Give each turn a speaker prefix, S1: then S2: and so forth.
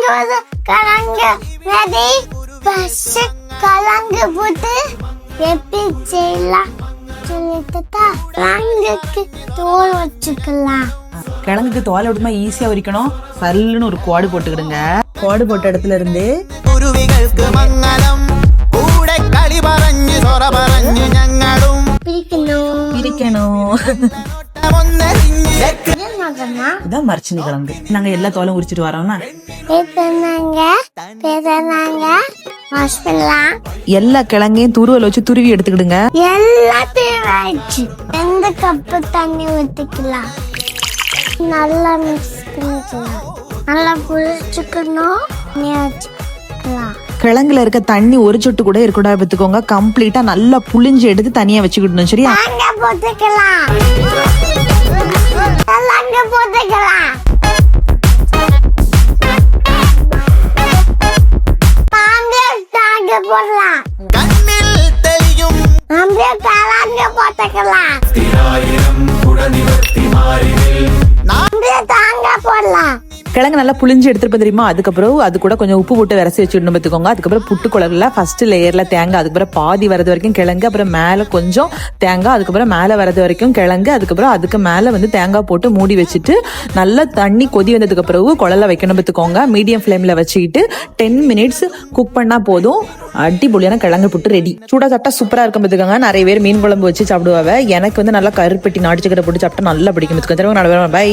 S1: கிழங்கு ready. First கிழங்கு போட்டு எப்படி செய்யலாம் சொல்லிட்டு கிழங்குக்கு தோல் வச்சுக்கலாம்.
S2: கிழங்குக்கு தோலை விட்டுமா ஈஸியா உரிக்கணும். சல்லுன்னு ஒரு கோடு போட்டுக்கிடுங்க. கோடு போட்ட இடத்துல இருந்து
S3: കുരുവികൾക്ക് മംഗളം കൂടെ കളി പറഞ്ഞു സൊറ പറഞ്ഞു ഞങ്ങളും
S2: பிரிக்கணும். இதான் மரச்சினி கிழங்கு. நாங்க எல்லா தோலும் உரிச்சிட்டு வரோம்னா எல்லா கிழங்கையும் துருவல் வச்சு துருவி எடுத்துக்கிடுங்க.
S1: எல்லாத்தையும் எந்த கப்பு தண்ணி ஊத்திக்கலாம். நல்லா மிக்ஸ் பண்ணிக்கலாம். நல்லா புளிச்சுக்கணும்.
S2: கிழங்குல இருக்க தண்ணி ஒரு சொட்டு கூட இருக்கக்கூடாது பார்த்துக்கோங்க. கம்ப்ளீட்டா நல்லா புளிஞ்சு எடுத்து தனியா வச்சுக்கிடணும். சரியா?
S1: போட்டுக்கலாம். போட்டுக்கலாம். போடலாம்.
S3: കണ്ണിൽ തെളിയും
S1: அப்படியே தாளாங்க போட்டுக்கலாம். அப்படியே தாங்க போடலாம்.
S2: கிழங்கு நல்லா புளிஞ்சு எடுத்துருப்ப தெரியுமா? அதுக்கப்புறம் அது கூட கொஞ்சம் உப்பு போட்டு விரசி வச்சுடணும் பார்த்துக்கோங்க. அதுக்கப்புறம் புட்டு குழம்புல ஃபர்ஸ்ட் லேயர்ல தேங்காய், அதுக்கப்புறம் பாதி வரது வரைக்கும் கிழங்கு, அப்புறம் மேல கொஞ்சம் தேங்காய், அதுக்கப்புறம் மேல வரது வரைக்கும் கிழங்கு, அதுக்கப்புறம் அதுக்கு மேல தேங்காய் போட்டு மூடி வச்சுட்டு நல்லா தண்ணி கொதி வந்ததுக்கு அப்புறம் குழல வைக்கணும் பார்த்துக்கோங்க. மீடியம் ஃபிளேம்ல வச்சுக்கிட்டு 10 மினிட்ஸ் குக் பண்ணா போதும். அடிப்பொலியான கிழங்கு புட்டு ரெடி. சூடா சாப்பிட்டா சூப்பரா இருக்கும் பார்த்துக்கோங்க. நிறைய பேர் மீன் குழம்பு வச்சு சாப்பிடுவாங்க. எனக்கு நல்லா கருப்பட்டி நாட்டு சக்கரை போட்டு சாப்பிட்டா நல்லா பிடிக்கும் பார்த்துக்கோங்க. பை.